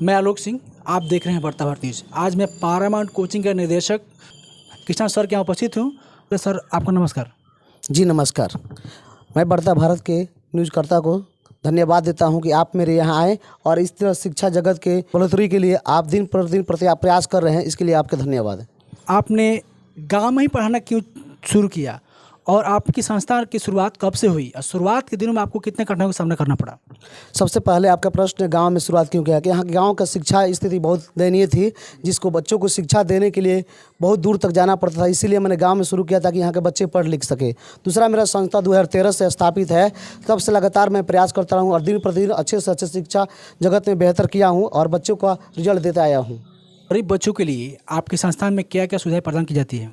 मैं आलोक सिंह, आप देख रहे हैं वार्तावार न्यूज। आज मैं पारामाउंट कोचिंग के निदेशक कृष्णा सर के यहाँ उपस्थित हूँ। तो सर आपका नमस्कार। जी नमस्कार। मैं वार्ता भारत के न्यूज़कर्ता को धन्यवाद देता हूं कि आप मेरे यहाँ आए और इस तरह शिक्षा जगत के बढ़ोतरी के लिए आप दिन प्रतिदिन प्रयास कर रहे हैं, इसके लिए आपका धन्यवाद है। आपने गांव में ही पढ़ाना क्यों शुरू किया और आपकी संस्था की शुरुआत कब से हुई और शुरुआत के दिनों में आपको कितने कठिनाइयों का सामना करना पड़ा? सबसे पहले आपका प्रश्न गांव में शुरुआत क्यों किया कि यहाँ गांव का शिक्षा स्थिति बहुत दयनीय थी, जिसको बच्चों को शिक्षा देने के लिए बहुत दूर तक जाना पड़ता था। इसीलिए मैंने गांव में शुरू किया ताकि यहाँ के बच्चे पढ़ लिख सके। दूसरा, मेरा संस्था 2013 से स्थापित है, तब से लगातार मैं प्रयास करता रहा हूँ और दिन प्रतिदिन अच्छे से अच्छे शिक्षा जगत में बेहतर किया हूँ और बच्चों का रिजल्ट देता आया हूँ। गरीब बच्चों के लिए आपके संस्थान में क्या क्या सुविधाएं प्रदान की जाती है?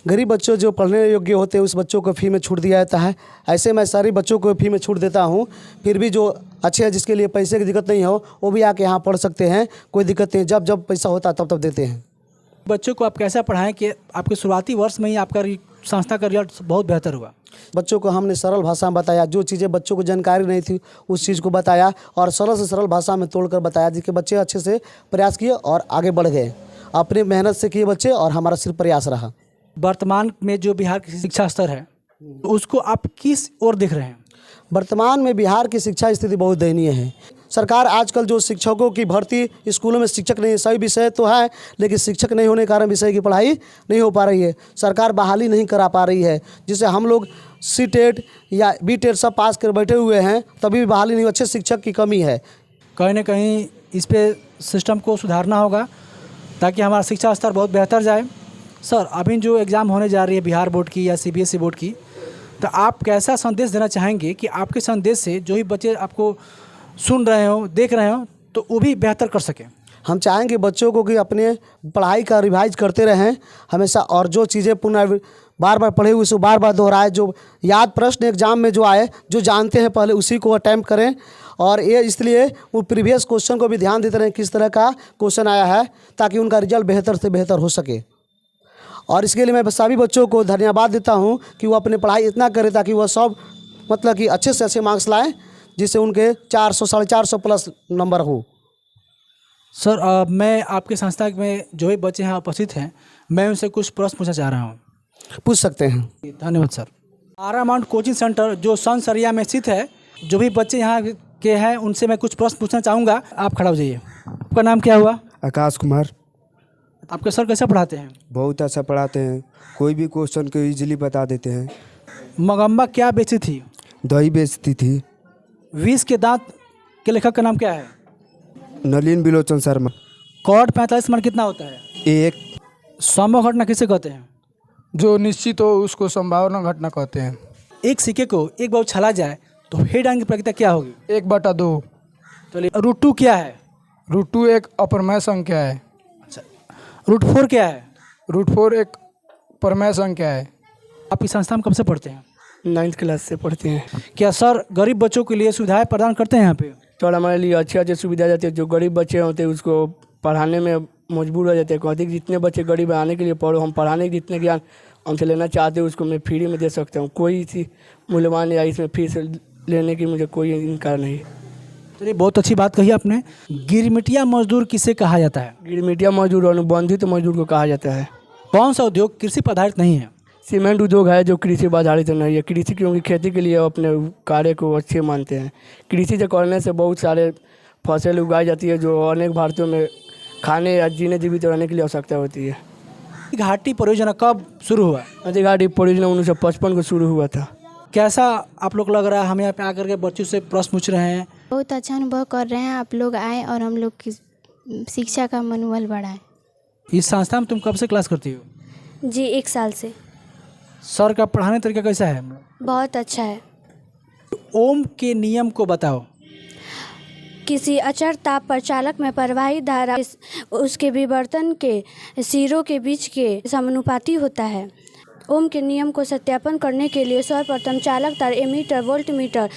गरीब बच्चों जो पढ़ने योग्य होते हैं उस बच्चों को फी में छूट दिया जाता है। ऐसे मैं सारे बच्चों को फी में छूट देता हूं। फिर भी जो अच्छे हैं, जिसके लिए पैसे की दिक्कत नहीं हो, वो भी आके यहाँ पढ़ सकते हैं, कोई दिक्कत नहीं। जब जब पैसा होता है तब तब देते हैं। बच्चों को आप कैसा पढ़ाएं कि आपके शुरुआती वर्ष में ही आपका संस्था का रिजल्ट बहुत बेहतर हुआ? बच्चों को हमने सरल भाषा में बताया, जो चीज़ें बच्चों को जानकारी नहीं थी उस चीज़ को बताया और सरल से सरल भाषा में तोड़कर बताया, जिसके बच्चे अच्छे से प्रयास किए और आगे बढ़ गए। अपनी मेहनत से किए बच्चे और हमारा सिर्फ प्रयास रहा। वर्तमान में जो बिहार की शिक्षा स्तर है उसको आप किस ओर देख रहे हैं? वर्तमान में बिहार की शिक्षा स्थिति बहुत दयनीय है। सरकार आजकल जो शिक्षकों की भर्ती, स्कूलों में शिक्षक नहीं, सही विषय तो है लेकिन शिक्षक नहीं होने के कारण विषय की पढ़ाई नहीं हो पा रही है। सरकार बहाली नहीं करा पा रही है, जिससे हम लोग C-TET या B-TET सब पास कर बैठे हुए हैं, तभी भी बहाली नहीं। अच्छे शिक्षक की कमी है। कहीं ना कहीं इस पे सिस्टम को सुधारना होगा ताकि हमारा शिक्षा स्तर बहुत बेहतर जाए। सर, अभी जो एग्ज़ाम होने जा रही है बिहार बोर्ड की या CBSE बोर्ड की, तो आप कैसा संदेश देना चाहेंगे कि आपके संदेश से जो ही बच्चे आपको सुन रहे हो, देख रहे हो, तो वो भी बेहतर कर सकें? हम चाहेंगे बच्चों को कि अपने पढ़ाई का रिवाइज करते रहें हमेशा, और जो चीज़ें पुनः बार बार पढ़े हुए उसको बार बार दोहराए। जो याद प्रश्न एग्जाम में जो आए, जो जानते हैं पहले उसी को अटैम्प्ट करें। और ये इसलिए वो प्रीवियस क्वेश्चन को भी ध्यान देते रहें किस तरह का क्वेश्चन आया है, ताकि उनका रिजल्ट बेहतर से बेहतर हो सके। और इसके लिए मैं सभी बच्चों को धन्यवाद देता हूं कि वो अपनी पढ़ाई इतना करें ताकि वह सब मतलब कि अच्छे से अच्छे मार्क्स लाएं, जिससे उनके 400 450 प्लस नंबर हो। सर, मैं आपके संस्था में जो भी बच्चे यहाँ उपस्थित हैं, मैं उनसे कुछ प्रश्न पूछना चाह रहा हूँ। पूछ सकते हैं। धन्यवाद सर। पारामाउंट कोचिंग सेंटर जो सनसरिया में स्थित है, जो भी बच्चे यहाँ के हैं उनसे मैं कुछ प्रश्न पूछना चाहूँगा। आप खड़ा हो जाइए। आपका नाम क्या हुआ? आकाश कुमार। आपके सर कैसे पढ़ाते हैं? बहुत अच्छा पढ़ाते हैं, कोई भी क्वेश्चन को इजीली बता देते हैं। मगम्बा क्या बेची थी? दही बेचती थी। 20 के दांत के लेखक का नाम क्या है? नलिन बिलोचन शर्मा। कॉर्ड 45 मान कितना होता है? 1। संभव घटना किसे कहते हैं? जो निश्चित हो उसको संभावना घटना कहते हैं। एक सिक्के को एक बार उछाला जाए तो हेड एंगल की प्रक्रिया क्या होगी? 1/2। चलिए, √2 क्या है? √2 एक अपरमय संख्या है। अच्छा, √4 क्या है? √4 एक परमय संख्या है। आप इस संस्था में कब से पढ़ते हैं? 9th क्लास से पढ़ते हैं। क्या सर गरीब बच्चों के लिए सुविधाएं प्रदान करते हैं यहाँ पे? और हमारे लिए अच्छे अच्छे सुविधा जाती है। जो गरीब बच्चे होते हैं उसको पढ़ाने में मजबूर हो जाते हैं। कहते हैं कि जितने बच्चे गरीब आने के लिए पढ़ो, हम पढ़ाने के जितने ज्ञान हमसे लेना चाहते हैं उसको मैं फ्री में दे सकता हूँ। कोई सी मूल्यवान या इसमें फीस लेने की मुझे कोई इनकार नहीं। चलिए, बहुत अच्छी बात कही आपने। गिरमिटिया मजदूर किसे कहा जाता है? गिरमिटिया मजदूर अनुबंधित मजदूर को कहा जाता है। कौन सा उद्योग कृषि पर आधारित नहीं है? सीमेंट उद्योग है जो कृषि पर आधारित नहीं है। कृषि क्योंकि खेती के लिए अपने कार्य को अच्छे मानते हैं। कृषि से करने से बहुत सारे फसल उगाई जाती है जो अनेक भारतीयों में खाने या जीने जीवित रहने के लिए आवश्यकता होती है। घाटी परियोजना कब शुरू हुआ? नदी घाटी परियोजना 1955 को शुरू हुआ था। कैसा आप लोग लग रहा है? हम यहाँ पे आकर के बच्चों से प्रश्न पूछ रहे हैं। बहुत अच्छा अनुभव कर रहे हैं। आप लोग आए और हम लोग की शिक्षा का मनोबल बढ़ाए। इस संस्था में तुम कब से क्लास करती हो? जी 1 साल से। सर का पढ़ाने तरीका कैसा है? बहुत अच्छा है। ओम के नियम को बताओ। किसी अचर ताप पर चालक में प्रवाही धारा उसके विवर्तन के सिरों के बीच के समानुपाती होता है। ओम के नियम को सत्यापन करने के लिए सर्वप्रथम चालक तार एमीटर वोल्टमीटर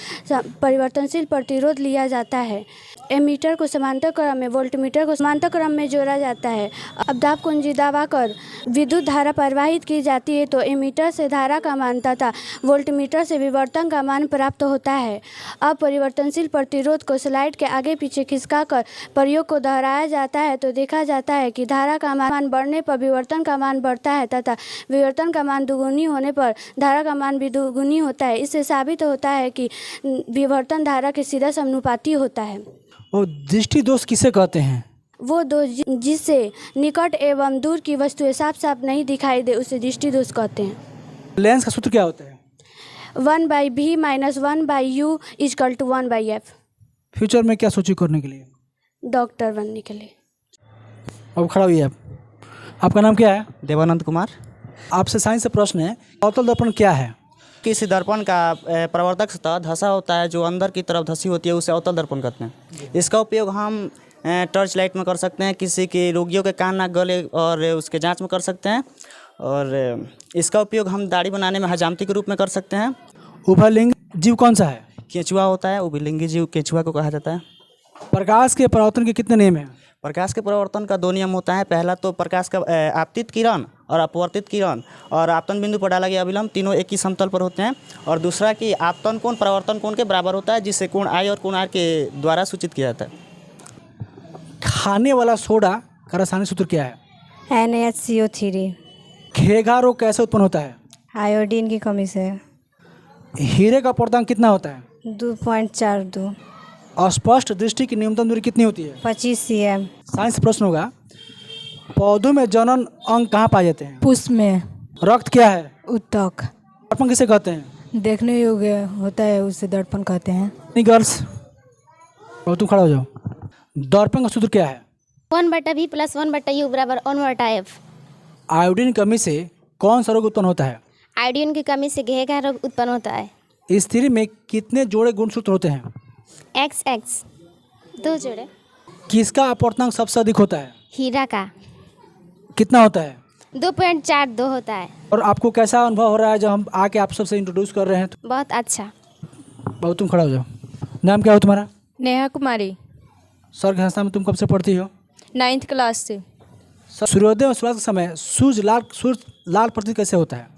परिवर्तनशील प्रतिरोध लिया जाता है। एमीटर को समांतर क्रम में, वोल्टमीटर को समांतर क्रम में जोड़ा जाता है। अब दाब कुंजी दबाकर विद्युत धारा प्रवाहित की जाती है तो एमीटर से धारा का मान तथा वोल्टमीटर से विवर्तन का मान प्राप्त होता है। अब परिवर्तनशील प्रतिरोध को स्लाइड के आगे पीछे खिसकाकर प्रयोग को दोहराया जाता है तो देखा जाता है कि धारा का मान बढ़ने पर विवर्तन का मान बढ़ता है तथा विवर्तन का मान दुगुनी होने पर धारा का मान भी दुगुनी होता है। इससे साबित होता है कि विवर्तन धारा के सीधा समानुपाती होता है। वो दृष्टि दोष किसे कहते हैं? वो दोष जिससे निकट एवं दूर की वस्तुएं साफ साफ नहीं दिखाई दे उसे दृष्टि दोष कहते हैं। लेंस का सूत्र क्या होता है? 1/v - 1/u = 1/f। फ्यूचर में क्या सोची करने के लिए? डॉक्टर बनने के लिए। अब खड़ा हुई आप। आपका नाम क्या है? देवानंद कुमार। आपसे साइंस से प्रश्न है, अवतल दर्पण क्या है? किसी दर्पण का प्रवर्तक सतह धसा होता है जो अंदर की तरफ धसी होती है, उसे अवतल दर्पण कहते हैं। इसका उपयोग हम टर्च लाइट में कर सकते हैं, किसी के रोगियों के कान नाक गले और उसके जांच में कर सकते हैं, और इसका उपयोग हम दाढ़ी बनाने में हजामती के रूप में कर सकते हैं। उभयलिंग जीव कौन सा है? केंचुआ होता है, उभयलिंगी जीव केंचुआ को कहा जाता है। प्रकाश के परावर्तन के कितने नियम हैं? प्रकाश के परावर्तन का 2 नियम होता है। पहला तो प्रकाश का आपतित किरण और अपवर्तित किरण और आपतन बिंदु पर डाला गया अभिलंब तीनों एक ही समतल पर होते हैं। और दूसरा कि आपतन कोण परावर्तन कोण के बराबर होता है, जिससे कोण आई और कोण आर के द्वारा सूचित किया जाता है। खाने वाला सोडा का रासायनिक सूत्र क्या है? NaHCO3। घेघा रोग कैसे उत्पन्न होता है? आयोडीन की कमी से। हीरे का पूर्णांक कितना होता है? 2.42। अस्पष्ट दृष्टि की न्यूनतम दूरी कितनी होती है? 25 cm। साइंस प्रश्न होगा, पौधों में जनन अंग कहाँ पाए जाते हैं? पुष्प में। रक्त क्या है? उत्तक। दर्पण किसे कहते हैं? देखने योग्य होता है उसे दर्पण कहते हैं। नहीं गर्ल्स, और तुम खड़ा हो जाओ। दर्पण का सूत्र क्या है? 1/v + 1/u = 1/f। आयोडीन की कमी से कौन सा रोग उत्पन्न होता है? आयोडीन की कमी से घेघा रोग उत्पन्न होता है। स्त्री में कितने जोड़े गुणसूत्र होते हैं? XX 2 जोड़े। किसका अपवर्तनांक सबसे अधिक होता है? हीरा का कितना होता है? 2.42 होता है। और आपको कैसा अनुभव हो रहा है जब हम आके आप सबसे इंट्रोड्यूस कर रहे हैं? तो बहुत अच्छा। बहुत, तुम खड़ा हो जाओ। नाम क्या हो तुम्हारा? नेहा कुमारी। सर के संस्था में तुम कब से पढ़ती हो? 9th क्लास से। सूर्योदय और सूर्यास्त के समय सूर्य लाल प्रतीत कैसे होता है?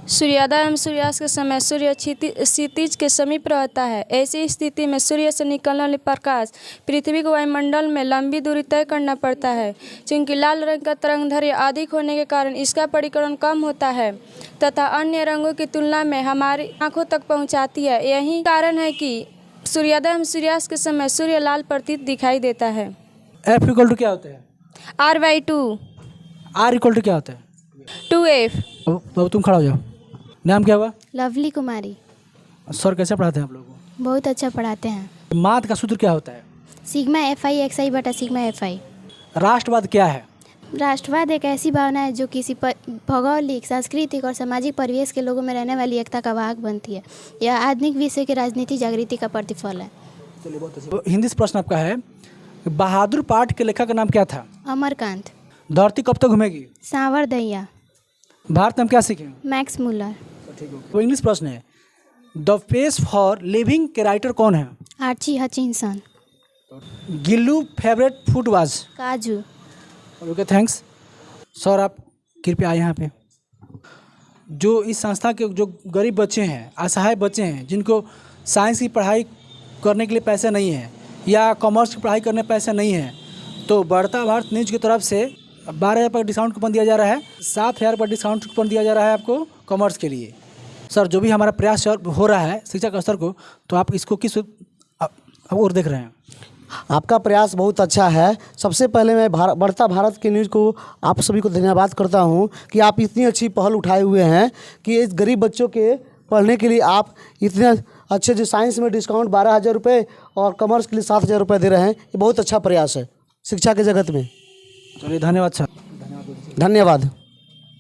सूर्योदय एवं सूर्यास्त के समय सूर्य क्षितिज के समीप रहता है। ऐसी स्थिति में सूर्य से निकलने वाले प्रकाश पृथ्वी को वायुमंडल में लंबी दूरी तय करना पड़ता है। चूँकि लाल रंग का तरंगदैर्घ्य अधिक होने के कारण इसका परिक्रमण कम होता है तथा अन्य रंगों की तुलना में हमारी आँखों तक पहुँचाती है। यही कारण है कि सूर्योदय एवं सूर्यास्त के समय सूर्य लाल प्रतीत दिखाई देता है। F = क्या होता है? R/2। R = क्या होता है? 2F। अब तुम खड़ा हो जाओ। नाम क्या हुआ? लवली कुमारी। सर कैसे पढ़ाते हैं आप लोगों को? बहुत अच्छा पढ़ाते हैं। मात का सूत्र क्या होता है? σFi xi / σFi। राष्ट्रवाद क्या है? राष्ट्रवाद एक ऐसी भावना है जो किसी भौगोलिक, सांस्कृतिक और सामाजिक परिवेश के लोगों में रहने वाली एकता का वाहक बनती है। यह आधुनिक विश्व की राजनीति जागृति का प्रतिफल है। तो हिंदी से प्रश्न आपका है, बहादुर पाठ के लेखक का नाम क्या था? अमरकांत। धरती कब तक घूमेगी? सांवर दैया। भारत में हम क्या सीखें? Max Muller. वो इंग्लिश प्रश्न है, द फेस फॉर लिविंग के राइटर कौन है? Archie Hutchinson. Gillu favourite food was? काजू। Okay, thanks. सर आप कृपया आए यहाँ पे। जो इस संस्था के जो गरीब बच्चे हैं, असहाय बच्चे हैं, जिनको साइंस की पढ़ाई करने के लिए पैसे नहीं हैं या कॉमर्स की पढ़ाई करने पैसे नहीं हैं, तो बढ़ता भारत न्यूज़ की तरफ से 12,000 पर डिस्काउंट कूपन दिया जा रहा है, 7,000 पर डिस्काउंट कूपन दिया जा रहा है आपको कॉमर्स के लिए। सर जो भी हमारा प्रयास हो रहा है शिक्षा के स्तर को, तो आप इसको किस और देख रहे हैं? आपका प्रयास बहुत अच्छा है। सबसे पहले मैं बढ़ता भारत के न्यूज़ को आप सभी को धन्यवाद करता हूं कि आप इतनी अच्छी पहल उठाए हुए हैं कि इस गरीब बच्चों के पढ़ने के लिए आप इतने अच्छे जो साइंस में डिस्काउंट 12,000 रुपये और कॉमर्स के लिए 7,000 रुपये दे रहे हैं। ये बहुत अच्छा प्रयास है शिक्षा के जगत में। चलिए, धन्यवाद सर। धन्यवाद।